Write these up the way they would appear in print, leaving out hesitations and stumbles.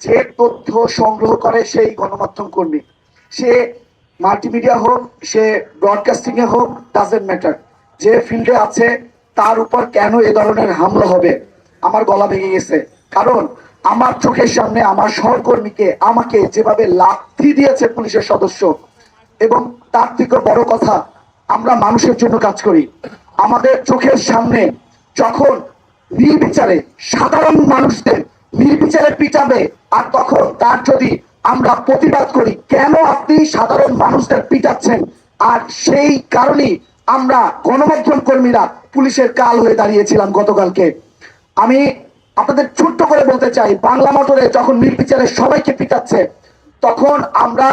যে তথ্য সংগ্রহ করে সেই গণমাধ্যম কর্মী, সে মাল্টিমিডিয়া হোক, সে ব্রডকাস্টিং এ হোক, ডাজেন্ট ম্যাটার, যে ফিল্ডে আছে তার উপর কেন এ ধরনের হামলা হবে? আমার গলা ভেঙে গেছে। কারণ আমার চোখের সামনে আমার সহকর্মীকে, আমাকে যেভাবে লাথি দিয়েছে পুলিশের সদস্য, এবং তার থেকে বড় কথা, আমরা মানুষের জন্য কাজ করি। আমাদের চোখের সামনে যখন নির্বিচারে সাধারণ মানুষদের নির্বিচারে পিটাবে, আর তখন তার যদি আমরা প্রতিবাদ করি, কেন আপনি সাধারণ মানুষদের পিটাচ্ছেন, আর সেই কারণেই আমরা গণমাধ্যম কর্মীরা পুলিশের কাল হয়ে দাঁড়িয়েছিলাম গতকালকে। আমি আপনাদের ছোট্ট করে বলতে চাই, বাংলা মোটরে যখন নির্বিচারে সবাইকে পিটাচ্ছে, তখন আমরা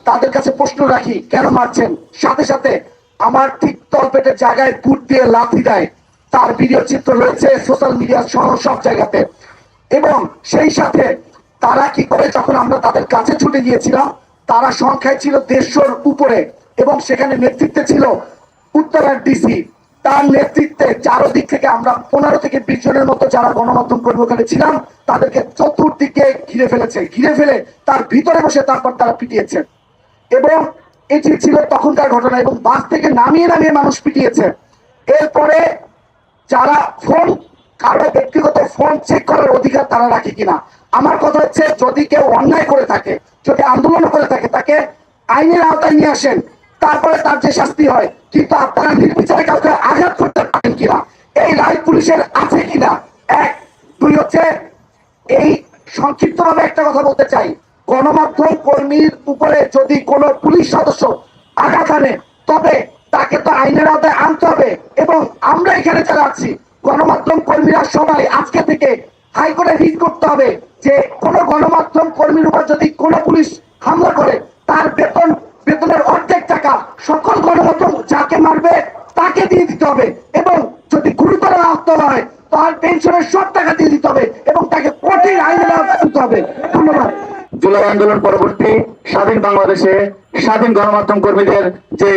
তাদের কাছে প্রশ্ন রাখি, কেন মারছেন? সাথে সাথে আমার ঠিক তলপেটের জায়গায় বুট দিয়ে লাথি দেয়। তার ভিডিও চিত্র রয়েছে সোশ্যাল মিডিয়া সহ সব জায়গাতে। এবং সেই সাথে তারা কি করে, যখন আমরা তাদের কাছে ছুটে গিয়েছিলাম, তারা সংখ্যায় ছিল 150-র উপরে, এবং সেখানে নেতৃত্বে ছিল উত্তরার ডিসি। তার নেতৃত্বে চারদিক থেকে আমরা 15 থেকে 20 জনের মতো যারা গণমাধ্যম কর্মী ওখানে ছিলাম, তাদেরকে চতুর্দিকে ঘিরে ফেলেছে। ঘিরে ফেলে তার ভিতরে বসে তারপর তারা পিটিয়েছে। এবং এটি ছিল তখনকার ঘটনা, এবং বাস থেকে নামিয়ে নামিয়ে মানুষ পিটিয়েছে। এরপরে যারা ফোন, কারো ব্যক্তিগত ফোন চেক করার অধিকার তারা রাখে কিনা? আমার কথা হচ্ছে, যদি কেউ অন্যায় করে থাকে, যদি আন্দোলন করে থাকে, তাকে আইনের আওতায় নিয়ে আসেন, তারপরে তার যে শাস্তি হয়। কিন্তু আপনারা নির্বিচারে কাউকে আঘাত করতে পারেন কিনা, এই রায় পুলিশের আছে কিনা? এক। দুই হচ্ছে, এই সংক্ষিপ্ত ভাবে একটা কথা বলতে চাই, গণমাধ্যম কর্মীর উপরে যদি কোনো পুলিশ সদস্য আঘাত আনে, তবে তাকে তো আইনের আওতায় আনতে হবে। এবং আমরা এখানে যারা আছি গণমাধ্যম কর্মীরা সবাই আজকে থেকে হাইকোর্টে রিট করতে হবে যে কোনো গণমাধ্যম কর্মীর উপর যদি কোনো পুলিশ হামলা করে, তার বেতনের অর্ধেক টাকা সকল গণমাধ্যম যাকে মারবে তাকে দিয়ে দিতে হবে। এবং যদি গুরুতর আহত হয়, তার পেনশনের সব টাকা দিয়ে দিতে হবে, এবং তাকে কঠিন আইনের আওতায় আনতে হবে। ধন্যবাদ। জুলাই আন্দোলন পরবর্তী স্বাধীন বাংলাদেশে স্বাধীন গণমাধ্যম কর্মীদের যে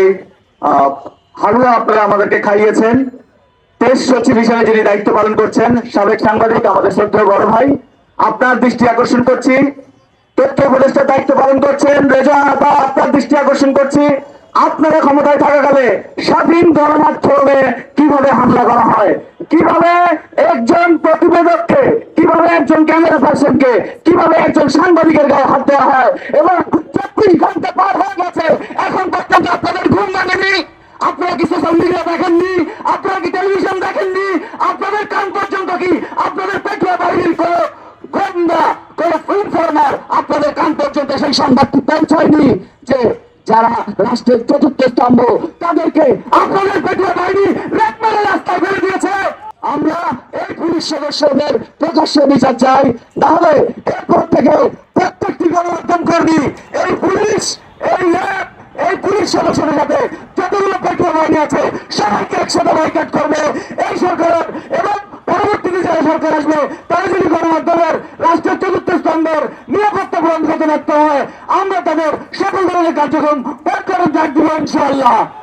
হালুয়া আপনারা আমাদেরকে খাইয়েছেন, প্রেস সচিব হিসেবে যিনি দায়িত্ব পালন করছেন সাবেক সাংবাদিক আমাদের শ্রদ্ধেয় বড় ভাই, আপনার দৃষ্টি আকর্ষণ করছি। তথ্য উপদেষ্টার দায়িত্ব পালন করছেন রেজা, বা আপনার দৃষ্টি আকর্ষণ করছি, আপনারা ক্ষমতায় থাকাকালে স্বাধীন গণমাধ্যমে কিভাবে হামলা করা হয়, কিভাবে একজন প্রতিবেদককে, কিভাবে একজন ক্যামেরা পার্সনকে, কিভাবে একজন সাংবাদিকের গায়ে হাত দেওয়া হয়। এবং 24 ঘন্টা পার হয়ে গেছে, এখন পর্যন্ত আপনাদের ঘুম ভাঙেনি। আপনারা কি সোশ্যাল মিডিয়া দেখেননি? আপনারা কি টেলিভিশন দেখেননি? আপনাদের কান পর্যন্ত কি আপনাদের পেটুয়া বাহিনীর কোন গোয়েন্দা, কোন ইনফরমার আপনাদের কান পর্যন্ত সেই সংবাদটি পৌঁছায়নি যে যারা রাষ্ট্রের চতুর্থ স্তম্ভ, তাদেরকে আপনাদের পেটুয়া বাহিনী রেপ মেরে রাস্তায় ফেলে দিয়েছে? আমরা এই পুলিশ সদস্যদের প্রকাশ্য বিচার চাই। তাহলে এরপর থেকে প্রত্যেকটি গণমাধ্যম কর্মী, এই পুলিশ, এই র্যাব, এই পুলিশ সদস্যদের সাথে যতগুলো পেট্রোল বাহিনী আছে সবাইকে একসাথে বয়কট করবে এই সরকার। এবং পরবর্তীতে যারা সরকার আসবে, তারা যদি গণমাধ্যমের রাষ্ট্রের চতুর্থ স্তম্ভের নিরাপত্তা প্রদান করতে ব্যর্থ হয়, আমরা তাদের সকল ধরনের কার্যক্রম বয়কটের ডাক দিব ইনশাআল্লাহ।